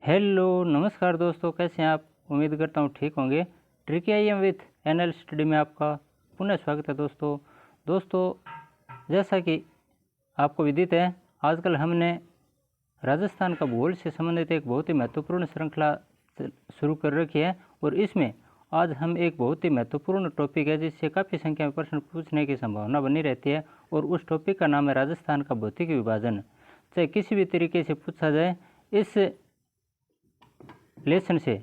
Hello नमस्कार दोस्तों, कैसे हैं आप। उम्मीद करता हूँ ठीक होंगे। Tricky IM with NL study में आपका पुनः स्वागत है दोस्तों, जैसा कि आपको विदित है, आजकल हमने राजस्थान का भूगोल से संबंधित एक बहुत ही महत्वपूर्ण श्रृंखला शुरू कर रखी है और इसमें आज हम एक बहुत ही महत्वपूर्ण टॉपिक है जिससे काफ़ी संख्या में प्रश्न पूछने की संभावना बनी रहती है और उस टॉपिक का नाम है राजस्थान का भौतिक विभाजन। चाहे किसी भी तरीके से पूछा जाए, इस लेसन से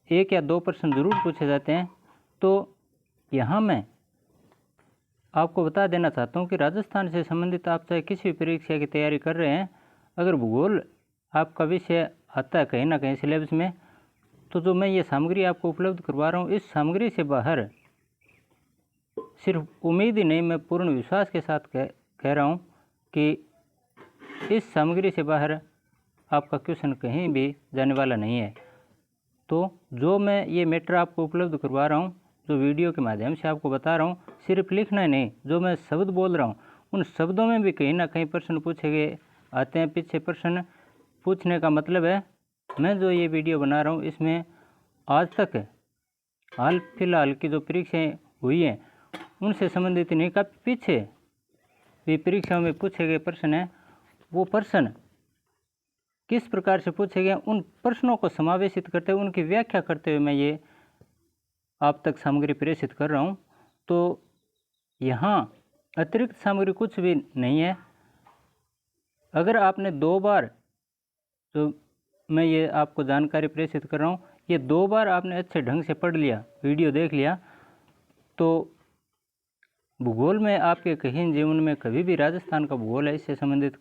1 या 2 प्रश्न जरूर पूछे जाते हैं। तो यहाँ मैं आपको बता देना चाहता हूँ कि राजस्थान से संबंधित आप चाहे किसी भी परीक्षा की तैयारी कर रहे हैं, अगर भूगोल आपका विषय आता है कहीं ना कहीं सिलेबस में, तो जो मैं ये सामग्री आपको उपलब्ध करवा रहा हूँ, इस सामग्री से बाहर सिर्फ उम्मीद ही नहीं, मैं पूर्ण विश्वास के साथ कह रहा हूँ कि इस सामग्री से बाहर आपका क्वेश्चन कहीं भी जाने वाला नहीं है। तो जो मैं ये मैटर आपको उपलब्ध करवा रहा हूँ, जो वीडियो के माध्यम से आपको बता रहा हूँ, सिर्फ लिखना ही नहीं, जो मैं शब्द बोल रहा हूँ उन शब्दों में भी कहीं ना कहीं प्रश्न पूछे गए आते हैं। पीछे प्रश्न पूछने का मतलब है, मैं जो ये वीडियो बना रहा हूँ इसमें आज तक हाल फिलहाल की जो परीक्षाएँ हुई हैं उनसे संबंधित नहीं, काफ़ी पीछे भी परीक्षाओं में पूछे गए प्रश्न हैं। वो प्रश्न किस प्रकार से पूछे गए, उन प्रश्नों को समावेशित करते हुए, उनकी व्याख्या करते हुए मैं ये आप तक सामग्री प्रेषित कर रहा हूँ। तो यहाँ अतिरिक्त सामग्री कुछ भी नहीं है। अगर आपने 2 बार जो मैं ये आपको जानकारी प्रेषित कर रहा हूँ, ये 2 बार आपने अच्छे ढंग से पढ़ लिया, वीडियो देख लिया, तो भूगोल में आपके कहीं जीवन में कभी भी राजस्थान का भूगोल है इससे संबंधित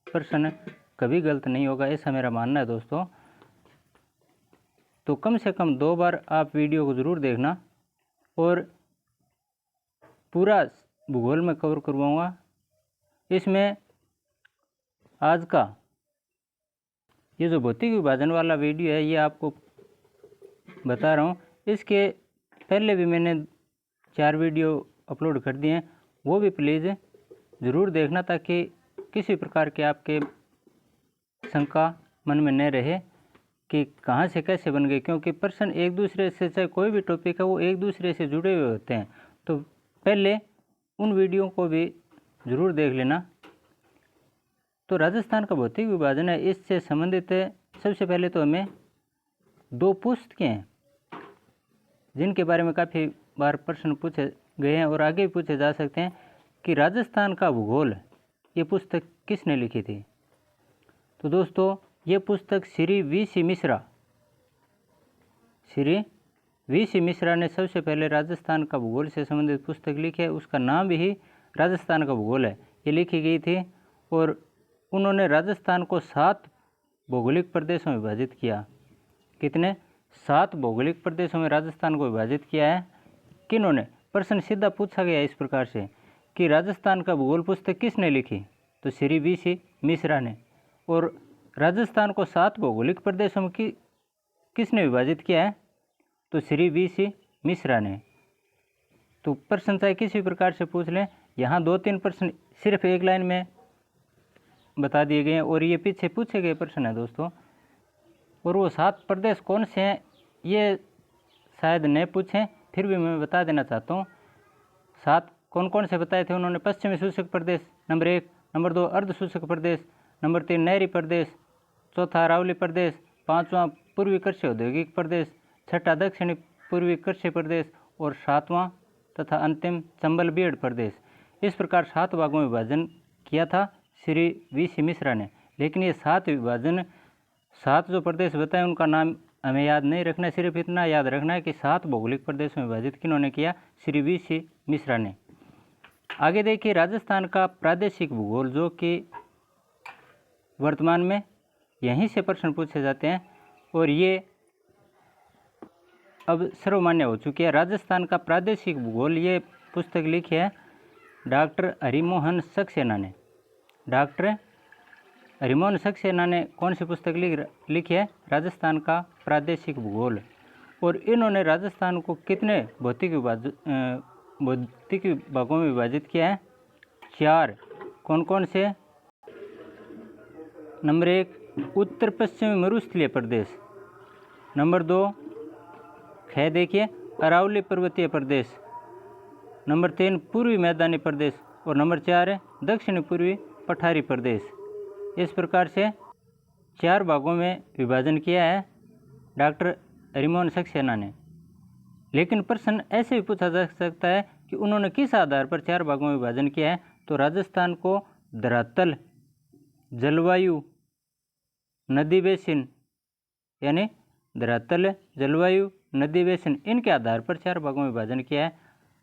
प्रश्न कभी गलत नहीं होगा, ऐसा मेरा मानना है दोस्तों। तो कम से कम 2 बार आप वीडियो को ज़रूर देखना और पूरा भूगोल में कवर करवाऊँगा। इसमें आज का ये जो भौतिक विभाजन वाला वीडियो है ये आपको बता रहा हूँ, इसके पहले भी मैंने 4 वीडियो अपलोड कर दिए हैं, वो भी प्लीज़ ज़रूर देखना ताकि किसी प्रकार के आपके शंका मन में न रहे कि कहाँ से कैसे बन गए, क्योंकि प्रश्न एक दूसरे से, चाहे कोई भी टॉपिक है, वो एक दूसरे से जुड़े हुए होते हैं। तो पहले उन वीडियो को भी ज़रूर देख लेना। तो राजस्थान का भौतिक विभाजन है, इससे संबंधित सबसे पहले तो हमें 2 पुस्तकें हैं जिनके बारे में काफ़ी बार प्रश्न पूछे गए हैं और आगे भी पूछे जा सकते हैं कि राजस्थान का भूगोल ये पुस्तक किसने लिखी थी। तो दोस्तों ये पुस्तक श्री VC मिश्रा ने सबसे पहले राजस्थान का भूगोल से संबंधित पुस्तक लिखी है। उसका नाम भी राजस्थान का भूगोल है, ये लिखी गई थी और उन्होंने राजस्थान को 7 भौगोलिक प्रदेशों में विभाजित किया। कितने? 7 भौगोलिक प्रदेशों में राजस्थान को विभाजित किया है। किन्होंने? प्रश्न सीधा पूछा गया इस प्रकार से कि राजस्थान का भूगोल पुस्तक किसने लिखी, तो श्री VC मिश्रा ने। और राजस्थान को 7 भौगोलिक प्रदेशों में किसने विभाजित किया है, तो श्री VC मिश्रा ने। तो प्रश्न चाहे किसी प्रकार से पूछ लें, यहाँ 2-3 प्रश्न सिर्फ एक लाइन में बता दिए गए हैं और ये पीछे पूछे गए प्रश्न है दोस्तों। और वो 7 प्रदेश कौन से हैं ये शायद न पूछें, फिर भी मैं बता देना चाहता हूँ। 7 कौन कौन से बताए थे उन्होंने? पश्चिमी शुष्क प्रदेश नंबर 1, नंबर 2 अर्ध शुष्क प्रदेश, नंबर 3 नहरी प्रदेश, चौथा अरावली प्रदेश, 5वां पूर्वी कृषि औद्योगिक प्रदेश, 6ठा दक्षिणी पूर्वी कृषि प्रदेश और 7वां तथा अंतिम चंबल बीड़ प्रदेश। इस प्रकार 7 भागों में विभाजन किया था श्री VC मिश्रा ने। लेकिन ये 7 जो प्रदेश बताए उनका नाम हमें याद नहीं रखना है, सिर्फ इतना याद रखना है कि 7 भौगोलिक प्रदेशों में विभाजित किन्होंने किया? श्री VC मिश्रा ने। आगे देखिए, राजस्थान का प्रादेशिक भूगोल, जो कि वर्तमान में यहीं से प्रश्न पूछे जाते हैं और ये अब सर्वमान्य हो चुकी है। राजस्थान का प्रादेशिक भूगोल, ये पुस्तक लिखी है डॉक्टर हरिमोहन सक्सेना ने। डॉक्टर हरिमोहन सक्सेना ने कौन सी पुस्तक लिखी है? राजस्थान का प्रादेशिक भूगोल। और इन्होंने राजस्थान को कितने भौतिक भागों में विभाजित किया है? 4। कौन कौन से? नंबर 1 उत्तर पश्चिमी मरुस्थलीय प्रदेश, नंबर 2 ख देखिए अरावली पर्वतीय प्रदेश, नंबर 3 पूर्वी मैदानी प्रदेश और नंबर 4 है दक्षिणी पूर्वी पठारी प्रदेश। इस प्रकार से 4 भागों में विभाजन किया है डॉक्टर रिमोन सक्सेना ने। लेकिन प्रश्न ऐसे भी पूछा जा सकता है कि उन्होंने किस आधार पर 4 भागों में विभाजन किया है। तो राजस्थान को धरातल, जलवायु, नदी बेसिन यानी धरातल, जलवायु, नदी बेसिन इनके आधार पर 4 भागों में विभाजन किया है।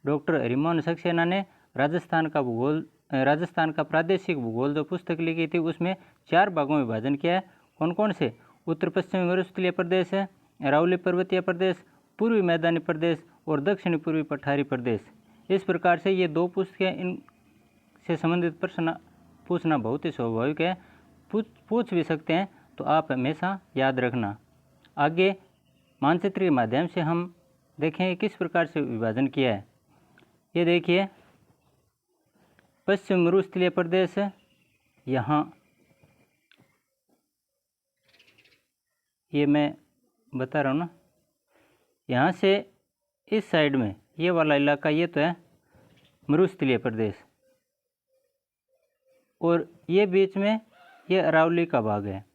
डॉक्टर रिमोन सक्सेना ने राजस्थान का प्रादेशिक भूगोल जो पुस्तक लिखी थी उसमें 4 भागों में विभाजन किया है। कौन कौन से? उत्तर पश्चिमी मरुस्थलीय प्रदेश है, अरावली पर्वतीय प्रदेश, पूर्वी मैदानी प्रदेश और दक्षिणी पूर्वी पठारी प्रदेश। इस प्रकार से ये 2 पुस्तकें, इनसे संबंधित प्रश्न पूछना बहुत ही स्वाभाविक है, पूछ भी सकते हैं, तो आप हमेशा याद रखना। आगे मानचित्र के माध्यम से हम देखेंगे किस प्रकार से विभाजन किया है। ये देखिए पश्चिम मरुस्थलीय प्रदेश है, यहाँ ये मैं बता रहा हूँ ना, यहाँ से इस साइड में ये वाला इलाका ये तो है मरुस्थलीय प्रदेश, और ये बीच में ये अरावली का भाग है।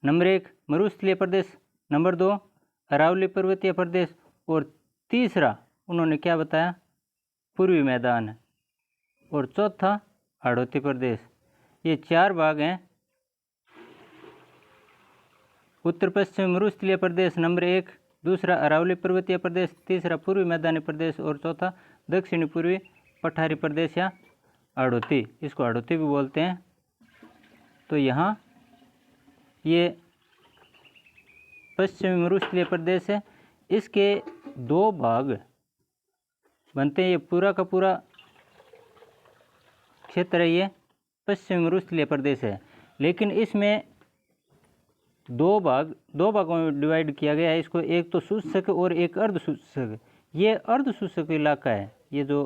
नंबर 1 मरुस्थलीय प्रदेश, नंबर 2 अरावली पर्वतीय प्रदेश और तीसरा उन्होंने क्या बताया? पूर्वी मैदान है, और चौथा हाड़ौती प्रदेश। ये 4 भाग हैं। उत्तर पश्चिम मरुस्थलीय प्रदेश नंबर 1, दूसरा अरावली पर्वतीय प्रदेश, तीसरा पूर्वी मैदानी प्रदेश और चौथा दक्षिणी पूर्वी पठारी प्रदेश या हाड़ौती, इसको हाड़ौती भी बोलते हैं। तो यहाँ ये पश्चिमी मरुस्थलीय प्रदेश है, इसके 2 भाग बनते हैं। ये पूरा का पूरा क्षेत्र है, ये पश्चिमी मरुस्थलीय प्रदेश है, लेकिन इसमें 2 भागों में डिवाइड किया गया है इसको। एक तो शुष्क और एक अर्ध शुष्क। ये अर्ध शुष्क इलाका है, ये जो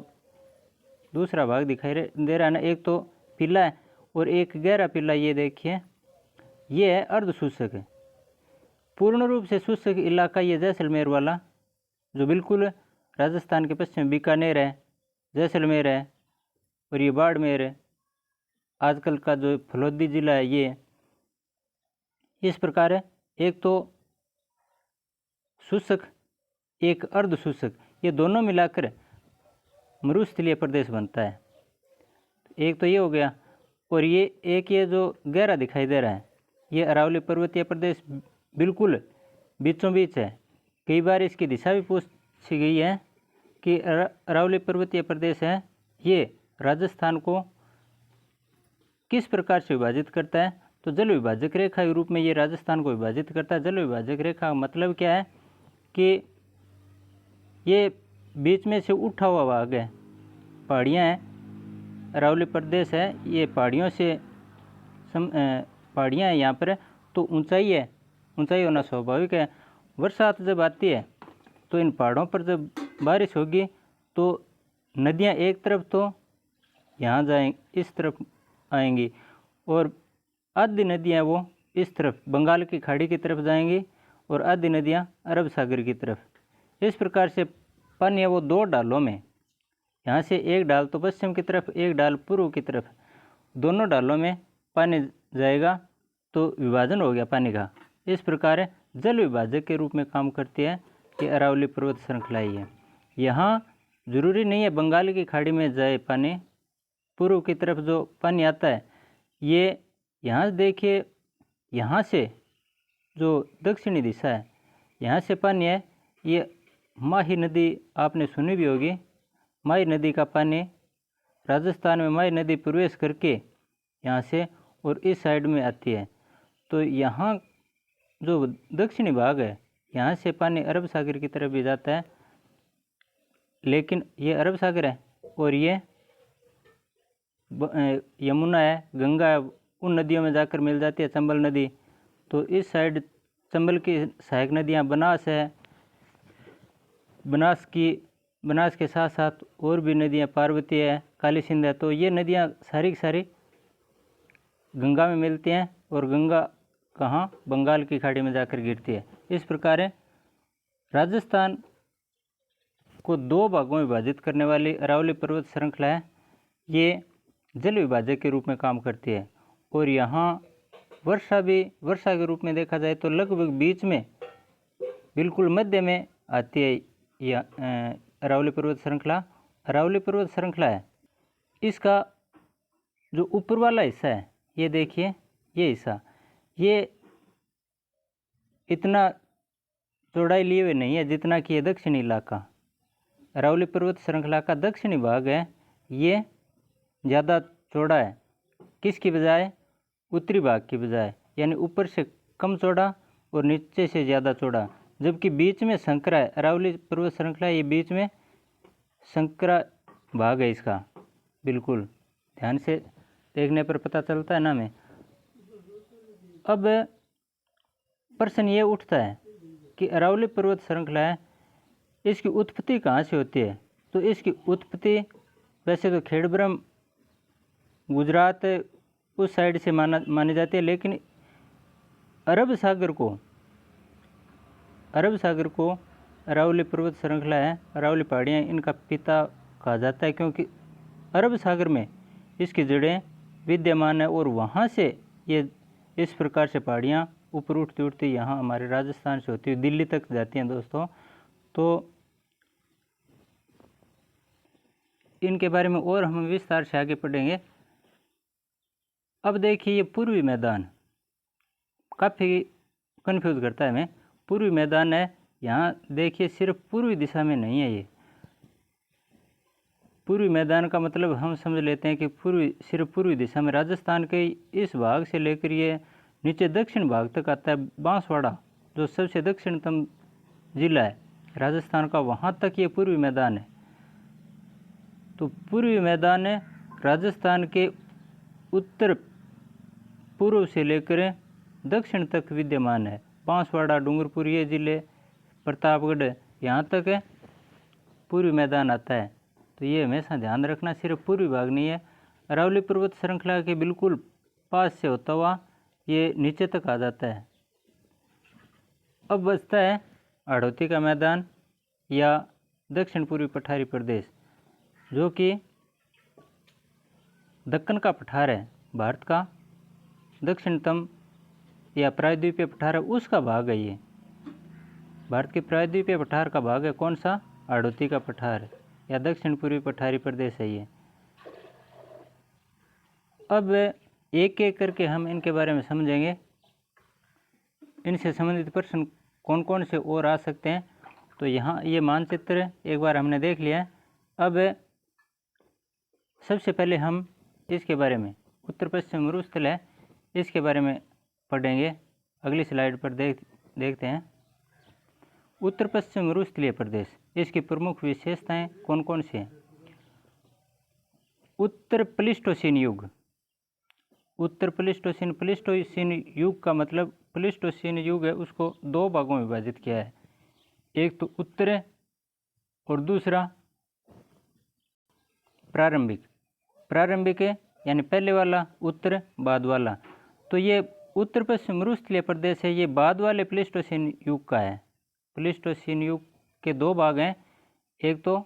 दूसरा भाग दिखाई दे रहा है ना, एक तो पीला है और एक गहरा पीला, ये देखिए ये है अर्ध शुष्क। पूर्ण रूप से शुष्क इलाका ये जैसलमेर वाला, जो बिल्कुल राजस्थान के पश्चिम बीकानेर है, जैसलमेर है और ये बाड़मेर है, आजकल का जो फलोदी जिला है ये। इस प्रकार है, एक तो शुष्क एक अर्ध शुष्क, ये दोनों मिलाकर मरुस्थलीय प्रदेश बनता है। एक तो ये हो गया, और ये एक ये जो गहरा दिखाई दे रहा है ये अरावली पर्वतीय प्रदेश बिल्कुल बीचों बीच है। कई बार इसकी दिशा भी पूछी गई है कि अरावली पर्वतीय प्रदेश है ये राजस्थान को किस प्रकार से विभाजित करता है। तो जल विभाजक रेखा के रूप में ये राजस्थान को विभाजित करता है। जल विभाजक रेखा का मतलब क्या है कि ये बीच में से उठा हुआ भाग है, पहाड़ियाँ हैं, अरावली प्रदेश है, ये पहाड़ियों से पहाड़ियाँ हैं यहाँ पर, तो ऊंचाई है, ऊंचाई होना स्वाभाविक है। बरसात जब आती है तो इन पहाड़ों पर जब बारिश होगी तो नदियाँ एक तरफ तो यहाँ जाएंगी, इस तरफ आएंगी, और आधी नदियाँ वो इस तरफ बंगाल की खाड़ी की तरफ जाएंगी और आधी नदियाँ अरब सागर की तरफ। इस प्रकार से पानी है वो 2 ढालों में, यहाँ से एक ढाल तो पश्चिम की तरफ, एक ढाल पूर्व की तरफ, दोनों ढालों में पानी जाएगा, तो विभाजन हो गया पानी का। इस प्रकार जल विभाजक के रूप में काम करती है कि अरावली पर्वत श्रृंखला ही है। यहाँ जरूरी नहीं है बंगाल की खाड़ी में जाए पानी, पूर्व की तरफ जो पानी आता है ये यहाँ देखिए, यहाँ से जो दक्षिणी दिशा है यहाँ से पानी है, ये माही नदी आपने सुनी भी होगी। माही नदी का पानी राजस्थान में माही नदी प्रवेश करके यहाँ से और इस साइड में आती है। तो यहाँ जो दक्षिणी भाग है यहाँ से पानी अरब सागर की तरफ भी जाता है, लेकिन ये अरब सागर है और ये यमुना है, गंगा है, उन नदियों में जाकर मिल जाती है, चंबल नदी। तो इस साइड चंबल की सहायक नदियाँ बनास है, बनास के साथ साथ और भी नदियाँ पार्वती है, काली सिंध है। तो ये नदियाँ सारी की सारी गंगा में मिलती हैं और गंगा कहाँ, बंगाल की खाड़ी में जाकर गिरती है। इस प्रकार राजस्थान को दो भागों में विभाजित करने वाली अरावली पर्वत श्रृंखला है, ये जल विभाजक के रूप में काम करती है। और यहाँ वर्षा भी वर्षा के रूप में देखा जाए तो लगभग बीच में बिल्कुल मध्य में आती है यह अरावली पर्वत श्रृंखला। अरावली पर्वत श्रृंखला है, इसका जो ऊपर वाला हिस्सा है, ये देखिए, ये हिस्सा ये इतना चौड़ाई लिए हुए नहीं है जितना कि ये दक्षिणी इलाका। अरावली पर्वत श्रृंखला का दक्षिणी भाग है, ये ज़्यादा चौड़ा है किसकी बजाय, उत्तरी भाग की बजाय, यानी ऊपर से कम चौड़ा और नीचे से ज़्यादा चौड़ा, जबकि बीच में संकरा है। अरावली पर्वत श्रृंखला ये बीच में संकरा भाग है इसका, बिल्कुल ध्यान से देखने पर पता चलता है ना हमें। अब प्रश्न ये उठता है कि अरावली पर्वत श्रृंखला है, इसकी उत्पत्ति कहाँ से होती है। तो इसकी उत्पत्ति वैसे तो खेड़ब्रह्म गुजरात उस साइड से मानी जाती है, लेकिन अरब सागर को अरावली पर्वत श्रृंखला है, अरावली पहाड़ियाँ इनका पिता कहा जाता है, क्योंकि अरब सागर में इसकी जड़ें विद्यमान है और वहाँ से ये इस प्रकार से पहाड़ियाँ ऊपर उठती उठती यहाँ हमारे राजस्थान से होती हुई दिल्ली तक जाती हैं दोस्तों। तो इनके बारे में और हम विस्तार से आगे पढ़ेंगे। अब देखिए, ये पूर्वी मैदान काफ़ी कन्फ्यूज़ करता है हमें। पूर्वी मैदान है, यहाँ देखिए सिर्फ पूर्वी दिशा में नहीं है, ये पूर्वी मैदान का मतलब हम समझ लेते हैं कि सिर्फ पूर्वी दिशा में, राजस्थान के इस भाग से लेकर ये नीचे दक्षिण भाग तक आता है। बांसवाड़ा जो सबसे दक्षिणतम जिला है राजस्थान का, वहाँ तक ये पूर्वी मैदान है। तो पूर्वी मैदान है राजस्थान के उत्तर पूर्व से लेकर दक्षिण तक विद्यमान है। बांसवाड़ा, डूंगरपुर ये जिले, प्रतापगढ़ यहाँ तक है पूर्वी मैदान आता है। तो ये हमेशा ध्यान रखना, सिर्फ पूर्वी भाग नहीं है। अरावली पर्वत श्रृंखला के बिल्कुल पास से होता हुआ ये नीचे तक आ जाता है। अब बचता है हाड़ौती का मैदान या दक्षिण पूर्वी पठारी प्रदेश, जो कि दक्कन का पठार है, भारत का दक्षिणतम या प्रायद्वीपीय पठार है, उसका भाग है। ये भारत के प्रायद्वीपीय पठार का भाग है। कौन सा? हाड़ौती का पठार या दक्षिण पूर्वी पठारी प्रदेश है ये। अब एक एक करके हम इनके बारे में समझेंगे। इनसे संबंधित प्रश्न कौन कौन से और आ सकते हैं। तो यहाँ ये मानचित्र एक बार हमने देख लिया है। अब सबसे पहले हम इसके बारे में, उत्तर पश्चिम मरुस्थल है, इसके बारे में पढ़ेंगे। अगली स्लाइड पर देखते हैं। उत्तर पश्चिम मरुस्थलीय प्रदेश, इसकी प्रमुख विशेषताएं कौन कौन सी हैं। उत्तर प्लीस्टोसीन युग, उत्तर प्लीस्टोसीन युग का मतलब प्लीस्टोसीन युग है, उसको दो भागों में विभाजित किया है। एक तो उत्तर और दूसरा प्रारंभिक है, यानी पहले वाला उत्तर, बाद वाला। तो ये उत्तर पश्चिम मरुस्थलीय प्रदेश है, ये बाद वाले प्लीस्टोसीन युग का है। प्लीस्टोसीन युग के दो भाग हैं, एक तो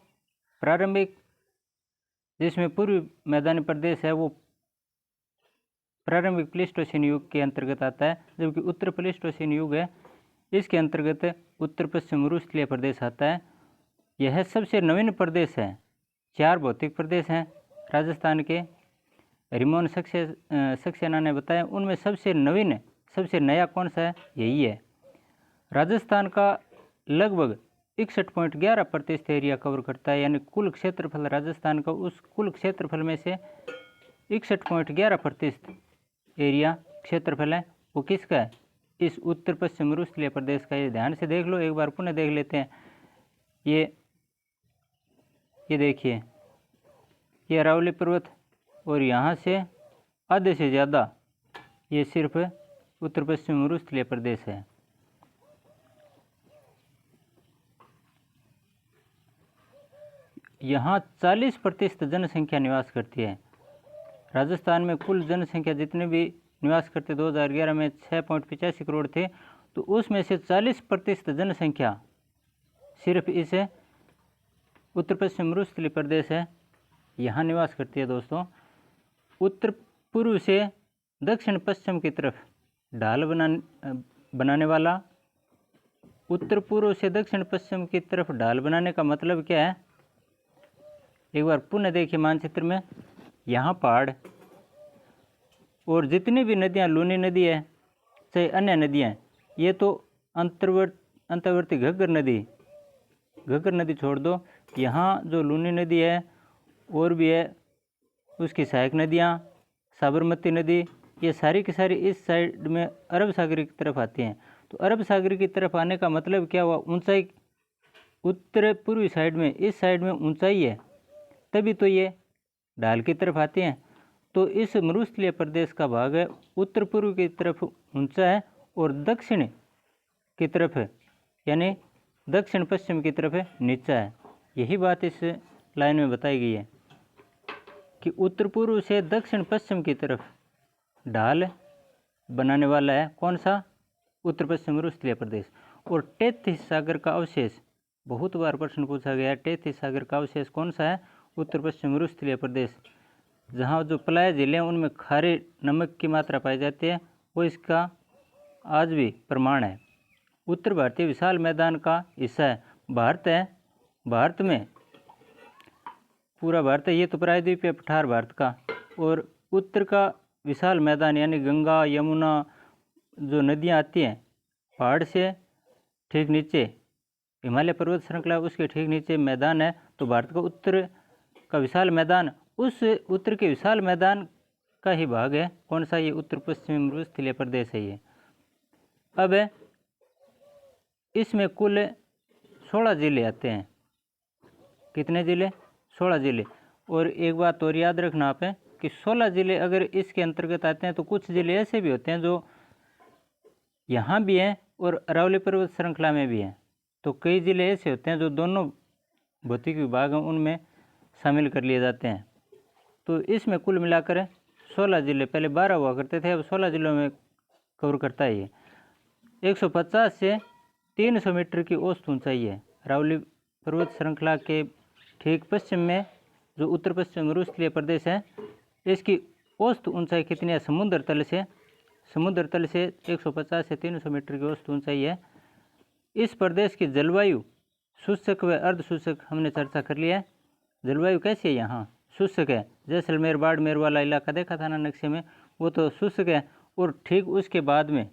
प्रारंभिक जिसमें पूर्वी मैदानी प्रदेश है वो प्रारंभिक प्लीस्टोसीन युग के अंतर्गत आता है, जबकि उत्तर प्लीस्टोसीन युग है, इसके अंतर्गत उत्तर पश्चिम मरुस्थलीय प्रदेश आता है। यह सबसे नवीन प्रदेश है। 4 भौतिक प्रदेश हैं राजस्थान के, रिमोन सक्सेना ने बताया। उनमें सबसे नवीन, सबसे नया कौन सा है? यही है। राजस्थान का लगभग 61.11% एरिया कवर करता है, यानी कुल क्षेत्रफल राजस्थान का, उस कुल क्षेत्रफल में से 61.11% एरिया क्षेत्रफल है वो किसका है? इस उत्तर पश्चिम मरुस्थलीय प्रदेश का। ये ध्यान से देख लो, एक बार पुनः देख लेते हैं। ये देखिए, ये अरावली पर्वत, और यहाँ से आधे से ज़्यादा ये सिर्फ उत्तर पश्चिम मरुस्थलीय प्रदेश है। यहाँ 40% जनसंख्या निवास करती है। राजस्थान में कुल जनसंख्या जितने भी निवास करते 2011 में 6.85 करोड़ थे, तो उसमें से 40% जनसंख्या सिर्फ इस उत्तर पश्चिम मरुस्थलीय प्रदेश है यहाँ निवास करती है। दोस्तों, उत्तर पूर्व से दक्षिण पश्चिम की तरफ ढाल बनाने वाला, उत्तर पूर्व से दक्षिण पश्चिम की तरफ ढाल बनाने का मतलब क्या है, एक बार पुनः देखिए मानचित्र में। यहाँ पहाड़ और जितनी भी नदियाँ, लूनी नदी है चाहे अन्य नदियाँ हैं, ये तो अंतर्वर्ती घग्गर नदी छोड़ दो, यहाँ जो लूनी नदी है और भी है उसकी सहायक नदियाँ, साबरमती नदी, ये सारी की सारी इस साइड में अरब सागर की तरफ आती हैं। तो अरब सागर की तरफ आने का मतलब क्या हुआ, ऊंचाई उत्तर पूर्वी साइड में, इस साइड में ऊंचाई है, तभी तो ये ढाल की तरफ आते हैं। तो इस मरुस्थलीय प्रदेश का भाग है उत्तर पूर्व की तरफ ऊंचा है और दक्षिण की तरफ है, यानी दक्षिण पश्चिम की तरफ नीचा है। यही बात इस लाइन में बताई गई है कि उत्तर पूर्व से दक्षिण पश्चिम की तरफ ढाल बनाने वाला है कौन सा, उत्तर पश्चिम मरुस्थलीय प्रदेश। और टेथिस सागर का अवशेष, बहुत बार प्रश्न पूछा गया है, टेथिस सागर का अवशेष कौन सा है, उत्तर पश्चिम मरुस्थलीय प्रदेश। जहाँ जो पलाय झीलें उनमें खारे नमक की मात्रा पाई जाती है, वो इसका आज भी प्रमाण है। उत्तर भारतीय विशाल मैदान का हिस्सा है, भारत में पूरा भारत है, ये तो प्रायद्वीपीय पठार भारत का, और उत्तर का विशाल मैदान यानी गंगा यमुना जो नदियाँ आती हैं पहाड़ से ठीक नीचे, हिमालय पर्वत श्रृंखला उसके ठीक नीचे मैदान है। तो भारत का उत्तर का विशाल मैदान, उस उत्तर के विशाल मैदान का ही भाग है कौन सा, ये उत्तर पश्चिमी मरुस्थलीय प्रदेश है ये। अब इसमें कुल 16 जिले आते हैं। कितने जिले, 16 जिले। और एक बात और याद रखना आप है कि 16 जिले अगर इसके अंतर्गत आते हैं तो कुछ जिले ऐसे भी होते हैं जो यहाँ भी हैं और अरावली पर्वत श्रृंखला में भी हैं। तो कई जिले ऐसे होते हैं जो दोनों भौतिक विभाग हैं उनमें शामिल कर लिए जाते हैं। तो इसमें कुल मिलाकर 16 जिले, पहले 12 हुआ करते थे, अब 16 जिलों में कवर करता है ये। 150 से 300 मीटर की औसत ऊंचाई है। अरावली पर्वत श्रृंखला के ठीक पश्चिम में जो उत्तर पश्चिम मरुस्थलीय प्रदेश है, इसकी औसत ऊंचाई कितनी है, समुद्र तल से 150 से 300 मीटर की औसत ऊंचाई है। इस प्रदेश की जलवायु शुष्क व अर्ध शुष्क हमने चर्चा कर लिया है। जलवायु कैसी है, यहाँ शुष्क है, जैसलमेर बाड़मेर वाला इलाका देखा था ना नक्शे में, वो तो शुष्क है। और ठीक उसके बाद में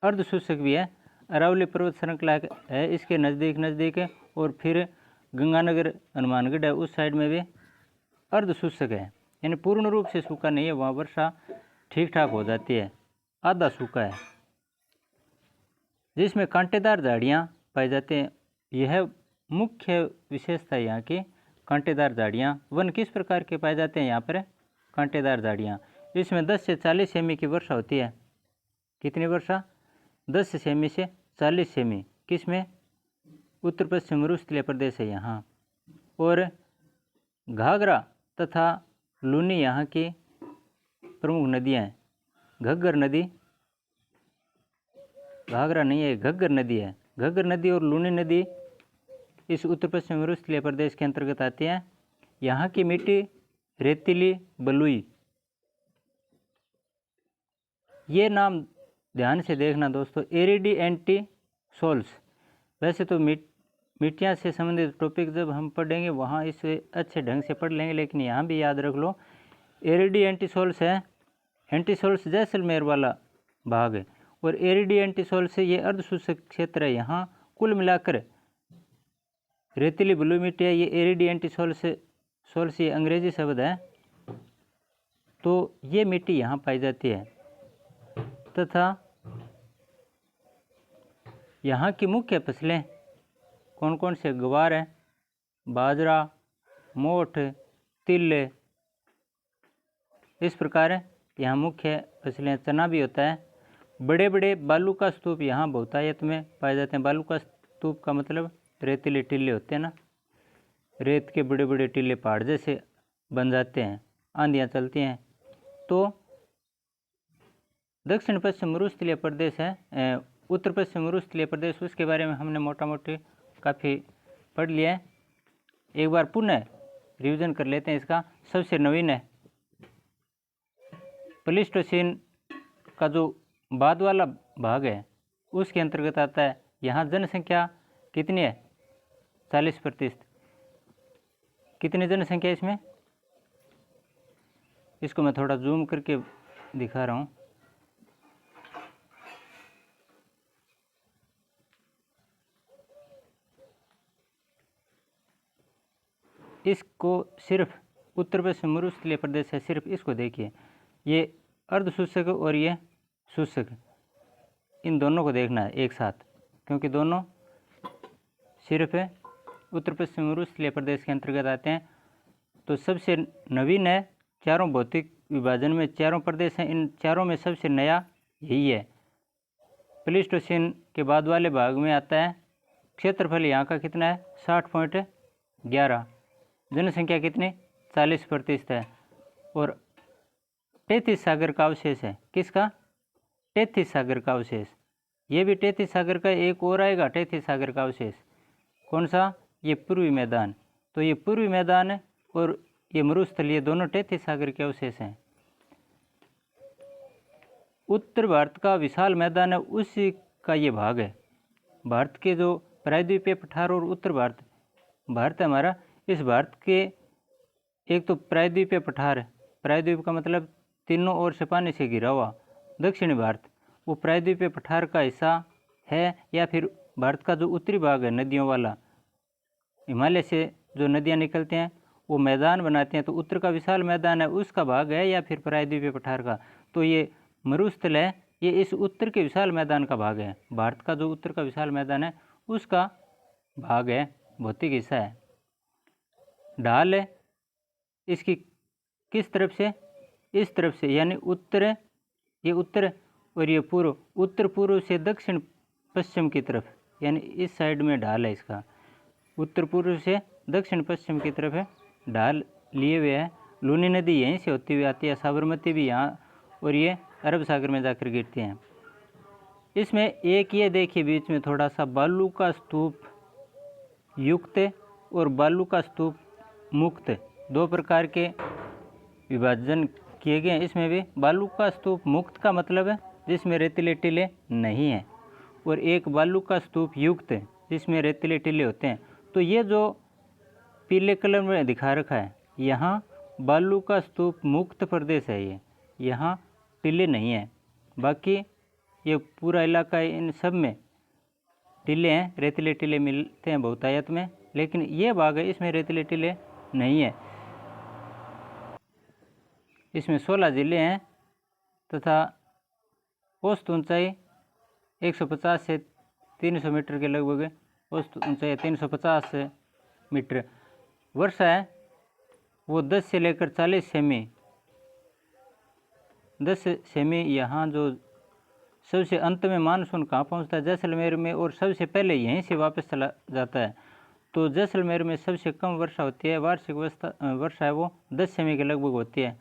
अर्ध शुष्क भी है, अरावली पर्वत श्रृंखला है इसके नज़दीक है, और फिर गंगानगर हनुमानगढ़ है उस साइड में भी अर्ध शुष्क है, यानी पूर्ण रूप से सूखा नहीं है, वहाँ वर्षा ठीक ठाक हो जाती है, आधा सूखा है, जिसमें कांटेदार झाड़ियाँ पाई जाती हैं। यह मुख्य विशेषता है यहाँ की, कांटेदार झाड़ियाँ। वन किस प्रकार के पाए जाते हैं यहाँ पर, कांटेदार झाड़ियाँ। इसमें 10 से 40 सेमी की वर्षा होती है। कितनी वर्षा, 10 सेमी से 40 सेमी। किसमें, उत्तर पश्चिम मरुस्थलीय प्रदेश है यहाँ। और घाघरा तथा लूनी यहाँ की प्रमुख नदियाँ हैं। घग्गर नदी, घाघरा नहीं है, घग्गर नदी है। घग्गर नदी और लूनी नदी इस उत्तर पश्चिम मरुस्थलीय प्रदेश के अंतर्गत आती हैं। यहाँ की मिट्टी रेतीली बलुई, ये नाम ध्यान से देखना दोस्तों, एरिडी एंटी सोल्स। वैसे तो मिट्टियाँ से संबंधित टॉपिक जब हम पढ़ेंगे वहाँ इसे अच्छे ढंग से पढ़ लेंगे, लेकिन यहाँ भी याद रख लो एरिडी एंटीसोल्स है। एंटीसोल्स जैसलमेर वाला भाग है, और एरिडी एंटीसोल्स ये अर्धशुष्क क्षेत्र है। यहाँ कुल मिलाकर रेतीली बलुई मिट्टी है, ये एरिडी एंटीसोल्स ये अंग्रेजी शब्द है। तो ये मिट्टी यहाँ पाई जाती है। तथा यहाँ की मुख्य फसलें कौन कौन से, ग्वार है, बाजरा, मोठ, तिल, इस प्रकार यहाँ मुख्य फसलें। चना भी होता है। बड़े बड़े बालू का स्तूप यहाँ बहुतायत में पाए जाते हैं। बालू का स्तूप का मतलब रेतीले टीले होते हैं ना, रेत के बड़े बड़े टीले पहाड़ जैसे बन जाते हैं, आंधियाँ चलती हैं। तो दक्षिण पश्चिम मरुस्थलीय प्रदेश है, उत्तर पश्चिम मरुस्थलीय प्रदेश, उसके बारे में हमने मोटा मोटी काफ़ी पढ़ लिया है। एक बार पुनः रिवीजन कर लेते हैं इसका। सबसे नवीन है प्लीस्टोसीन का जो बाद वाला भाग है उसके अंतर्गत आता है। यहाँ जनसंख्या कितनी है? 40%। कितनी जनसंख्या इसमें? इसको मैं थोड़ा जूम करके दिखा रहा हूँ। इसको सिर्फ उत्तर पश्चिम मरुस्थलीय प्रदेश है, सिर्फ इसको देखिए। ये अर्धशुष्क और ये शुष्क, इन दोनों को देखना है एक साथ, क्योंकि दोनों सिर्फ उत्तर पश्चिम मरुस्थलीय प्रदेश के अंतर्गत आते हैं। तो सबसे नवीन है, चारों भौतिक विभाजन में चारों प्रदेश हैं, इन चारों में सबसे नया यही है। प्लीस्टोसीन के बाद वाले भाग में आता है। क्षेत्रफल यहाँ का कितना है? 60.11। जनसंख्या कितनी? 40% है। और टेथिस सागर का अवशेष है। किसका? टेथिस सागर का अवशेष। ये भी टेथिस सागर का एक और आएगा, टेथिस सागर का अवशेष। कौन सा? ये पूर्वी मैदान। तो ये पूर्वी मैदान और ये मरुस्थलीय दोनों टेथिस सागर के अवशेष हैं। उत्तर भारत का विशाल मैदान है, उसी का ये भाग है। भारत के जो प्रायद्वीपीय पठार और उत्तर भारत है हमारा, इस भारत के एक तो प्रायद्वीपीय पठार है, प्रायद्वीप का मतलब तीनों ओर से पानी से घिरा हुआ दक्षिणी भारत, वो प्रायद्वीपीय पठार का हिस्सा है। या फिर भारत का जो उत्तरी भाग है नदियों वाला, हिमालय से जो नदियाँ निकलती हैं वो मैदान बनाते हैं, तो उत्तर का विशाल मैदान है उसका भाग है, या फिर प्रायद्वीपीय पठार का। तो ये मरुस्थल है, ये इस उत्तर के विशाल मैदान का भाग है। भारत का जो उत्तर का विशाल मैदान है उसका भाग है, भौतिक हिस्सा है। ढाल है इसकी किस तरफ से? इस तरफ से, यानी उत्तर, ये उत्तर और ये पूर्व, उत्तर पूर्व से दक्षिण पश्चिम की तरफ, यानी इस साइड में ढाल है इसका। उत्तर पूर्व से दक्षिण पश्चिम की तरफ है, ढाल लिए हुए है। लूनी नदी यहीं से होती हुई आती है, साबरमती भी यहाँ, और ये अरब सागर में जाकर गिरती हैं। इसमें एक ये देखिए बीच में थोड़ा सा बालू का स्तूप युक्त और बालू का स्तूप मुक्त, दो प्रकार के विभाजन किए गए हैं। इसमें भी बालू का स्तूप मुक्त का मतलब है जिसमें रेतीले टीले नहीं हैं, और एक बालू का स्तूप युक्त जिसमें रेतीले टीले होते हैं। तो ये जो पीले कलर में दिखा रखा है, यहाँ बालू का स्तूप मुक्त प्रदेश है। ये यहाँ टीले नहीं हैं, बाकी ये पूरा इलाका है, इन सब में टीले हैं, रेतीले टीले मिलते हैं बहुतायत में, लेकिन ये भाग है इसमें रेतीले टीले नहीं है। इसमें 16 ज़िले हैं तथा औसत ऊंचाई 150 से 300 मीटर के लगभग, औसत ऊंचाई 350 मीटर। वर्षा है वो 10 से लेकर 40 सेमी, 10 सेमी। यहाँ जो सबसे अंत में मानसून कहाँ पहुँचता है? जैसलमेर में, और सबसे पहले यहीं से वापस चला जाता है। तो जैसलमेर में सबसे कम वर्षा होती है, वार्षिक वर्षा है वो 10 सेमी के लगभग होती है,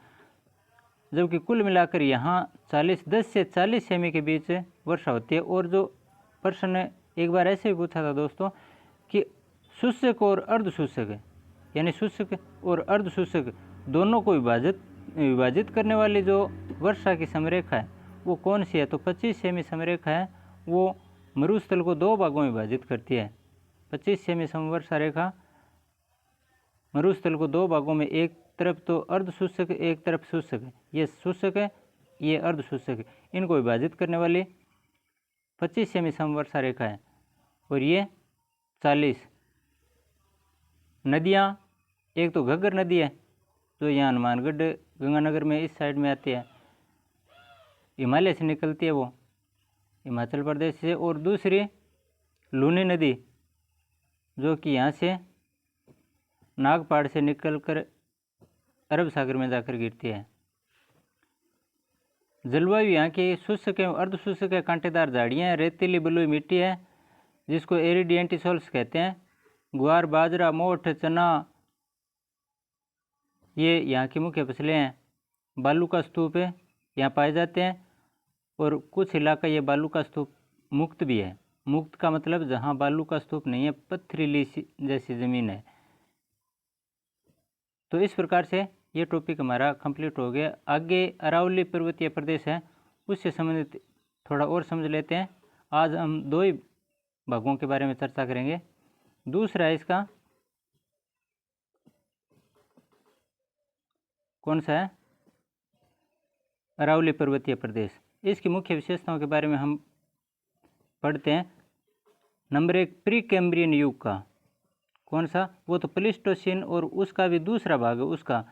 जबकि कुल मिलाकर यहाँ 10 से 40 सेमी के बीच वर्षा होती है। और जो प्रश्न ने एक बार ऐसे भी पूछा था दोस्तों कि शुष्क और अर्धशुष्क, यानी शुष्क और अर्धशुष्क दोनों को विभाजित करने वाली जो वर्षा की समरेखा है वो कौन सी है? तो 25 सेमी समरेखा है, वो मरुस्थल को दो भागों में विभाजित करती है। 25 सेमी समवर्षा रेखा मरुस्थल को दो भागों में, एक तरफ तो अर्धशुष्क, एक तरफ शुष्क, ये शुष्क है, ये अर्धशुष्क, इनको विभाजित करने वाली 25 सेमी समवर्षा रेखा है। और ये 40 नदियाँ, एक तो घग्गर नदी है जो यहाँ हनुमानगढ़ गंगानगर में इस साइड में आती है, हिमालय से निकलती है वो हिमाचल प्रदेश से, और दूसरी लूनी नदी जो कि यहाँ से नागपाड़ से निकलकर अरब सागर में जाकर गिरती है। जलवायु यहाँ की शुष्क एवं अर्धशुष्क है, कांटेदार झाड़ियाँ हैं, रेतीली बलुई मिट्टी है जिसको एरिडियंटी सॉल्स कहते हैं। ग्वार, बाजरा, मोठ, चना ये यहाँ की मुख्य फसलें हैं। बालू का स्तूप है यहाँ पाए जाते हैं, और कुछ इलाका ये बालू का स्तूप मुक्त भी है। मुक्त का मतलब जहाँ बालू का स्तूप नहीं है, पथरीली जैसी ज़मीन है। तो इस प्रकार से ये टॉपिक हमारा कंप्लीट हो गया। आगे अरावली पर्वतीय प्रदेश है, उससे संबंधित थोड़ा और समझ लेते हैं। आज हम दो ही भागों के बारे में चर्चा करेंगे। दूसरा है इसका कौन सा है, अरावली पर्वतीय प्रदेश। इसकी मुख्य विशेषताओं के बारे में हम पढ़ते हैं। नंबर 1, प्री कैम्ब्रियन युग का। कौन सा, वो तो प्लीस्टोसीन, और उसका भी दूसरा भाग है, उसका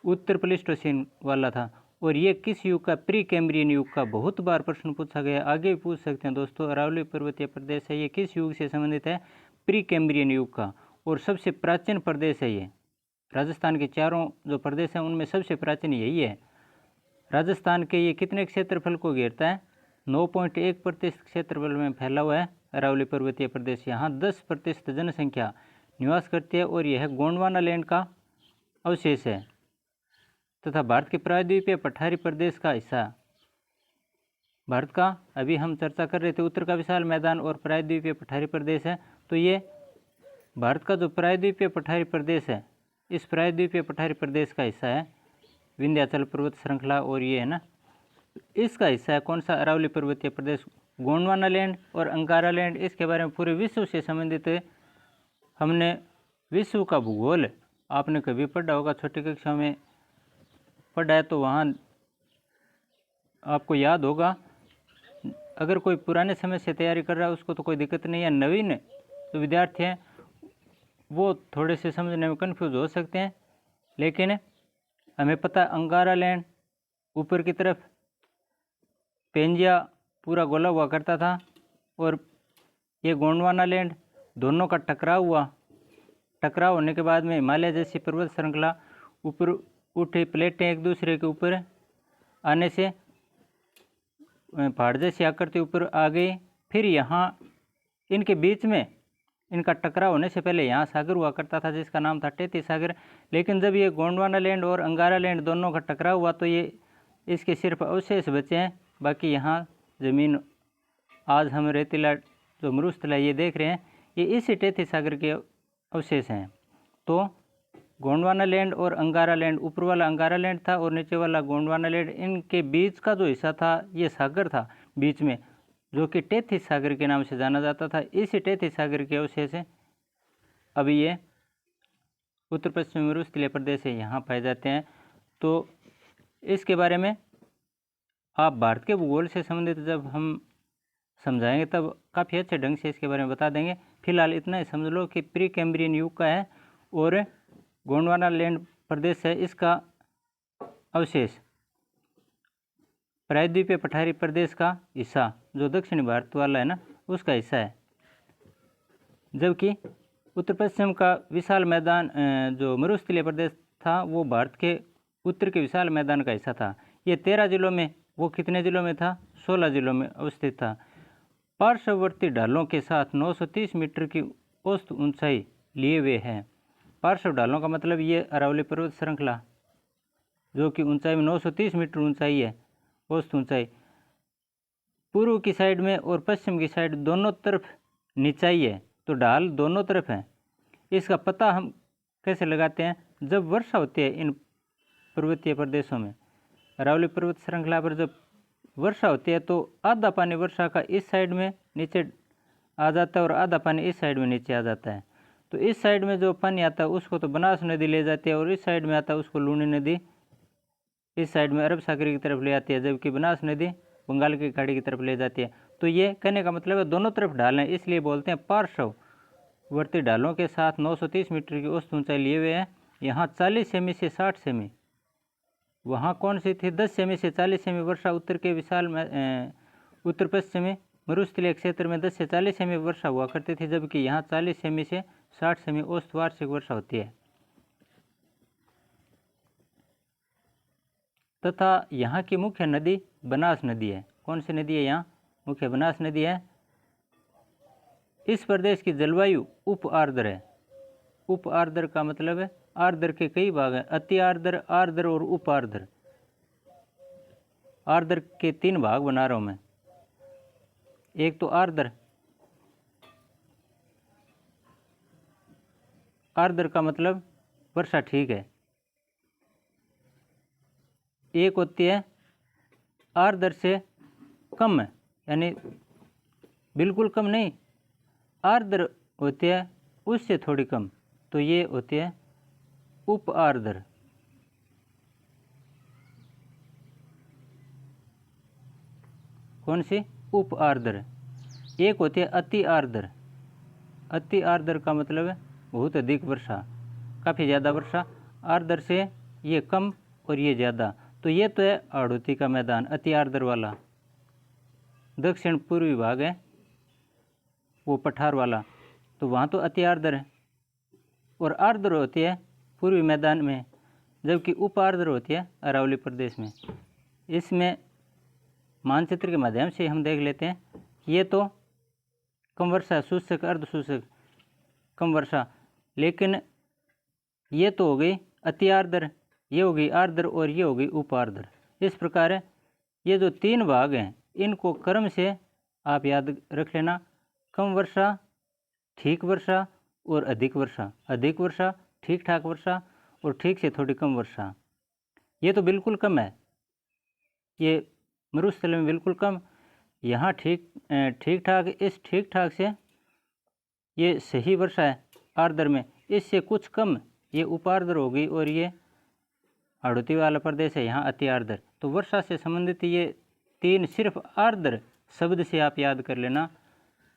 उत्तर प्लीस्टोसीन वाला था। और ये किस युग का, प्री कैम्ब्रियन युग का। बहुत बार प्रश्न पूछा गया, आगे भी पूछ सकते हैं दोस्तों। अरावली पर्वतीय प्रदेश है, ये किस युग से संबंधित है, प्री कैम्ब्रियन युग का। और सबसे प्राचीन प्रदेश है ये। राजस्थान के चारों जो प्रदेश हैं उनमें सबसे प्राचीन यही है। राजस्थान के ये कितने क्षेत्रफल को घेरता है, 9.1% क्षेत्रफल में फैला हुआ है अरावली पर्वतीय प्रदेश। यहाँ 10% जनसंख्या निवास करती है, और यह गोंडवाना लैंड का अवशेष है तथा भारत के प्रायद्वीपीय पठारी प्रदेश का हिस्सा। भारत का अभी हम चर्चा कर रहे थे, उत्तर का विशाल मैदान और प्रायद्वीपीय पठारी प्रदेश है। तो ये भारत का जो प्रायद्वीपीय पठारी प्रदेश है, इस प्रायद्वीपीय पठारी प्रदेश का हिस्सा है विंध्याचल पर्वत श्रृंखला, और ये है ना इसका हिस्सा है कौन सा, अरावली पर्वतीय प्रदेश। गोंडवाना लैंड और अंकारा लैंड, इसके बारे में पूरे विश्व से संबंधित हमने विश्व का भूगोल आपने कभी पढ़ा होगा, छोटी कक्षा में पढ़ा है, तो वहाँ आपको याद होगा। अगर कोई पुराने समय से तैयारी कर रहा है उसको तो कोई दिक्कत नहीं है। नवीन जो विद्यार्थी हैं वो थोड़े से समझने में कन्फ्यूज हो सकते हैं, लेकिन हमें पता है अंगारा लैंड ऊपर की तरफ पेंजिया पूरा गोला हुआ करता था, और ये गोंडवाना लैंड दोनों का टकराव हुआ। टकराव होने के बाद में हिमालय जैसी पर्वत श्रृंखला ऊपर उठी, प्लेटें एक दूसरे के ऊपर आने से पहाड़ जैसी आकृति ऊपर आ गई। फिर यहाँ इनके बीच में इनका टकराव होने से पहले यहाँ सागर हुआ करता था जिसका नाम था टेती सागर। लेकिन जब ये गोंडवाना लैंड और अंगारा लैंड दोनों का टकराव हुआ तो ये इसके सिर्फ अवशेष बचे हैं। बाकी यहाँ ज़मीन आज हम रेतीला जो मरुस्थल ये देख रहे हैं, ये इसी टेती सागर के अवशेष हैं। तो गोंडवाना लैंड और अंगारा लैंड, ऊपर वाला अंगारा लैंड था और नीचे वाला गोंडवाना लैंड, इनके बीच का जो हिस्सा था ये सागर था बीच में, जो कि टेथी सागर के नाम से जाना जाता था। इसी टेथी सागर के अवशेष हैं अभी ये उत्तर पश्चिमी मरुस्थलीय प्रदेश है, यहाँ पाए जाते हैं। तो इसके बारे में आप भारत के भूगोल से संबंधित जब हम समझाएंगे तब काफ़ी अच्छे ढंग से इसके बारे में बता देंगे। फिलहाल इतना ही समझ लो कि प्री कैम्ब्रियन युग का है और गोंडवाना लैंड प्रदेश है, इसका अवशेष प्रायद्वीपीय पठारी प्रदेश का हिस्सा जो दक्षिणी भारत वाला है ना, उसका हिस्सा है। जबकि उत्तर पश्चिम का विशाल मैदान जो मरुस्थलीय प्रदेश था वो भारत के उत्तर के विशाल मैदान का हिस्सा था। ये 13 जिलों में, वो कितने जिलों में था, 16 जिलों में अवस्थित था। पार्श्ववर्ती ढालों के साथ 930 मीटर की औसत ऊंचाई लिए हुए हैं। पार्श्व ढालों का मतलब ये अरावली पर्वत श्रृंखला जो कि ऊंचाई में 930 मीटर ऊंचाई है, औसत ऊंचाई। पूर्व की साइड में और पश्चिम की साइड दोनों तरफ निचाई है, तो ढाल दोनों तरफ है। इसका पता हम कैसे लगाते हैं, जब वर्षा होती है इन पर्वतीय प्रदेशों में, अरावली पर्वत श्रृंखला पर जब वर्षा होती है तो आधा पानी वर्षा का इस साइड में नीचे आ जाता है और आधा पानी इस साइड में नीचे आ जाता है। तो इस साइड में जो पानी आता है उसको तो बनास नदी ले जाती है और इस साइड में आता है उसको लूनी नदी इस साइड में अरब सागर की तरफ ले आती है, जबकि बनास नदी बंगाल की खाड़ी की तरफ ले जाती है। तो ये कहने का मतलब है दोनों तरफ ढाल हैं, इसलिए बोलते हैं पार्श्ववर्ती ढालों के साथ 930 मीटर की औसत ऊंचाई लिए हुए हैं। यहाँ 40 सेमी से 60 सेमी, वहाँ कौन सी थी 10 सेमी से 40 सेमी वर्षा उत्तर के विशाल उत्तर पश्चिमी मरुस्थलीय क्षेत्र में 10 से 40 सेमी वर्षा हुआ करती थी, जबकि यहाँ 40 सेमी से 60 सेमी औसत वार्षिक वर्षा होती है। तथा यहाँ की मुख्य नदी बनास नदी है। कौन सी नदी है यहाँ, मुख्य बनास नदी है। इस प्रदेश की जलवायु उप आर्द्र है। उप आर्द्र का मतलब है आर्द्र के कई भाग हैं, अति आर्द्र, आर्द्र और उप आर्द्र। आर्द्र के 3 भाग बना रहा हूँ मैं। एक तो आर्द्र, आर्द्र का मतलब वर्षा ठीक है। एक होती है आर्द्र से कम है, यानी बिल्कुल कम नहीं, आर्द्र होती है उससे थोड़ी कम, तो ये होती है उप आर्द्र। कौन सी? उप आर्द्र। एक होती है अति आर्द्र। अति आर्द्र का मतलब है बहुत अधिक वर्षा, काफ़ी ज़्यादा वर्षा। आर्द्र से ये कम और ये ज़्यादा, तो ये तो है हाड़ौती का मैदान, अति आर्द्र वाला। दक्षिण पूर्वी भाग है वो पठार वाला, तो वहाँ तो अति आर्द्र है। और आर्द्र होती है पूर्वी मैदान में, जबकि उप आर्द्र होती है अरावली प्रदेश में। इसमें मानचित्र के माध्यम से हम देख लेते हैं। ये तो कम वर्षा, शुष्क, अर्ध शुष्क, कम वर्षा, लेकिन ये तो हो गई अति आर्द्र, ये हो गई आर्द्र और ये हो गई उप आर्द्र। इस प्रकार ये जो 3 भाग हैं इनको क्रम से आप याद रख लेना। कम वर्षा, ठीक वर्षा और अधिक वर्षा। अधिक वर्षा, ठीक ठाक वर्षा और ठीक से थोड़ी कम वर्षा। ये तो बिल्कुल कम है, ये मरुस्थल में बिल्कुल कम, यहाँ ठीक ठाक। इस ठीक ठाक से ये सही वर्षा है आर्द्र में, इससे कुछ कम ये उपार्द्र होगी और ये हाड़ौती वाला प्रदेश है, यहाँ अति आर्द्र। तो वर्षा से संबंधित ये 3 सिर्फ आर्द्र शब्द से आप याद कर लेना,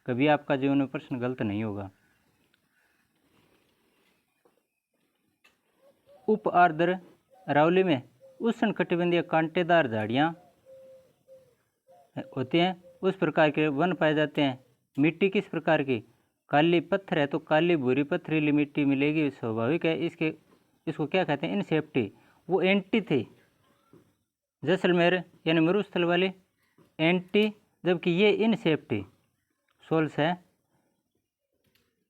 कभी आपका जीवन में प्रश्न गलत नहीं होगा। उप आर्द्र अरावली में उष्ण कटिबंधीय कांटेदार झाड़ियाँ होती हैं, उस प्रकार के वन पाए जाते हैं। मिट्टी किस प्रकार की? काली पत्थर है तो काली भूरी पथरीली मिट्टी मिलेगी, स्वाभाविक है। इसको क्या कहते हैं? इनसेप्टी। वो एंटी थी, जैसलमेर यानी मरुस्थल वाली एंटी, जबकि ये इनसेप्टी सोल्स है।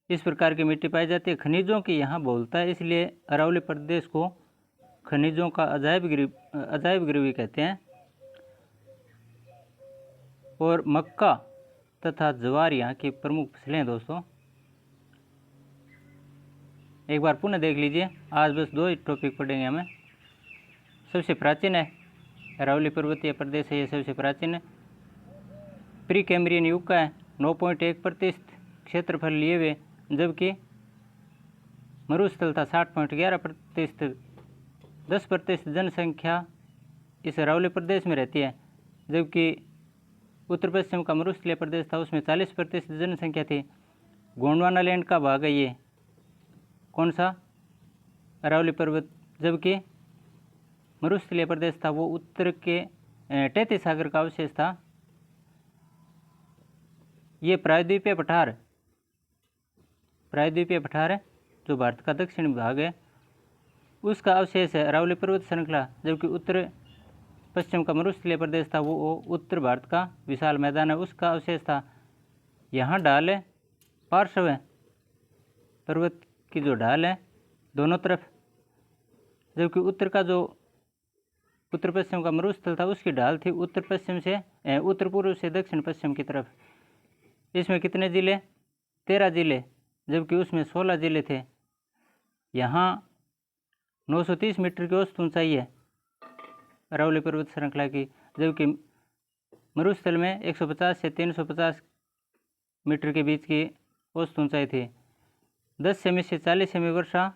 इस प्रकार की मिट्टी पाई जाती है। खनिजों की यहाँ बहुलता है, इसलिए अरावली प्रदेश को खनिजों का अजायब गिरवी कहते हैं। और मक्का तथा ज्वार यहाँ की प्रमुख फसलें हैं दोस्तों। एक बार पुनः देख लीजिए, आज बस 2 ही टॉपिक पढ़ेंगे हमें। सबसे प्राचीन है अरावली पर्वतीय प्रदेश है, ये सबसे प्राचीन है। प्री कैम्ब्रियन युग का है, 9.1% क्षेत्रफल लिए हुए, जबकि मरुस्थल था 60.11%। 10% जनसंख्या इस अरावली प्रदेश में रहती है, जबकि उत्तर पश्चिम का मरुस्थलीय प्रदेश था उसमें 40% जनसंख्या थी। गोंडवाना लैंड का भाग है ये, कौन सा? अरावली पर्वत। जबकि मरुस्थलीय प्रदेश था वो उत्तर के तैतीस सागर का अवशेष था। ये प्रायद्वीपीय पठार है जो भारत का दक्षिणी भाग है, उसका अवशेष है अरावली पर्वत श्रृंखला। जबकि उत्तर पश्चिम का मरुस्थलीय प्रदेश था वो उत्तर भारत का विशाल मैदान है, उसका अवशेष था। यहाँ ढाल है, पार्श्व है, पर्वत की जो ढाल है दोनों तरफ, जबकि उत्तर पश्चिम का मरुस्थल था उसकी ढाल थी उत्तर पूर्व से दक्षिण पश्चिम की तरफ। इसमें कितने जिले? 13 जिले, जबकि उसमें 16 जिले थे। यहाँ 930 मीटर की औसत ऊंचाई है अरावली पर्वत श्रृंखला की, जबकि मरुस्थल में 150 से 350 मीटर के बीच की औसत ऊंचाई थी। 10 सेमी से 40 सेमी वर्षा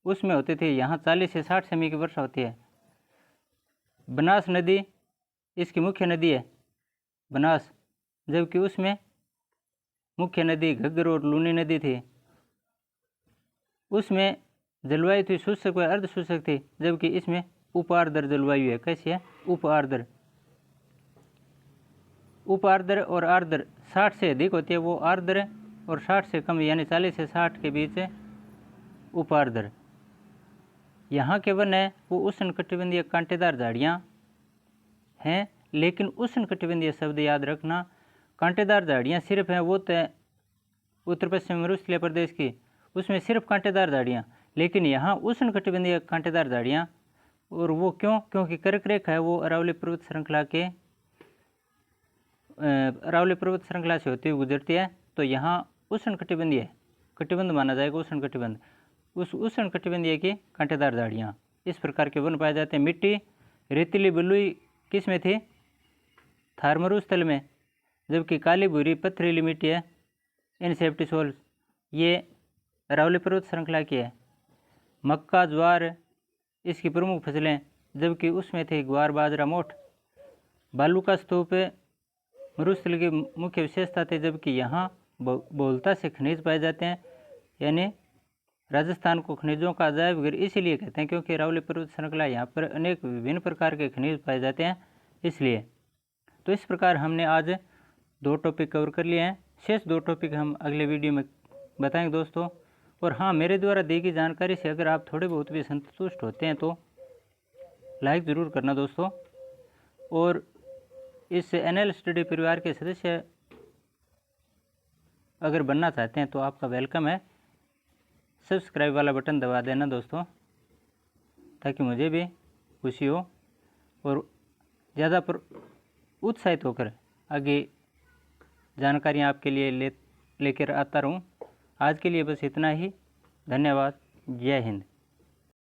उसमें होती थी, यहाँ 40 से 60 सेमी की वर्षा होती है। बनास नदी इसकी मुख्य नदी है, बनास, जबकि उसमें मुख्य नदी घग्गर और लूनी नदी थी। उसमें जलवायु थी शुष्क व अर्ध शुष्क थी, जबकि इसमें उप आर्द्र जलवायु है। कैसी है? उप आर्द्र। उप आर्द्र और आर्द्र 60 से अधिक होती है वो आर्द्र, और 60 से कम यानी 40 से 60 के बीच उप आर्द्र। यहाँ के वन है वो उष्ण कटिबंधीय कांटेदार झाड़ियाँ हैं, लेकिन उष्ण कटिबंधीय शब्द याद रखना। कांटेदार झाड़ियाँ सिर्फ हैं वो तो उत्तर पश्चिम मरुस्थलीय प्रदेश की, उसमें सिर्फ कांटेदार झाड़ियाँ, लेकिन यहाँ उष्णकटिबंधीय कांटेदार झाड़ियाँ, और वो क्योंकि कर्क रेखा है वो अरावली पर्वत श्रृंखला से होती हुई गुजरती है, तो यहाँ उष्णकटिबंधीय कटिबंध माना जाएगा। उष्णकटिबंध, उस उष्णकटिबंधीय की कांटेदार झाड़ियाँ, इस प्रकार के वन पाए जाते हैं। मिट्टी रेतीली बलुई किस में थी? थार मरुस्थल में, जबकि काली भूरी पथरीली मिट्टी है इनसेप्टी सोल्स, ये अरावली पर्वत श्रृंखला की है। मक्का ज्वार इसकी प्रमुख फसलें, जबकि उसमें थे ग्वार बाजरा मोठ। बालू का स्तूप मरुस्थल की मुख्य विशेषता थी, जबकि यहाँ बहुलता से खनिज पाए जाते हैं। यानी राजस्थान को खनिजों का अजायब घर इसीलिए कहते हैं क्योंकि अरावली पर्वत श्रृंखला यहाँ पर अनेक विभिन्न प्रकार के खनिज पाए जाते हैं, इसलिए। तो इस प्रकार हमने आज 2 टॉपिक कवर कर लिए हैं। शेष 2 टॉपिक हम अगले वीडियो में बताएंगे दोस्तों। और हाँ, मेरे द्वारा दी गई जानकारी से अगर आप थोड़े बहुत भी संतुष्ट होते हैं तो लाइक ज़रूर करना दोस्तों। और इस एनएल स्टडी परिवार के सदस्य अगर बनना चाहते हैं तो आपका वेलकम है। सब्सक्राइब वाला बटन दबा देना दोस्तों, ताकि मुझे भी खुशी हो और ज़्यादा उत्साहित होकर आगे जानकारियाँ आपके लिए लेकर आता रहूँ। आज के लिए बस इतना ही। धन्यवाद। जय हिंद।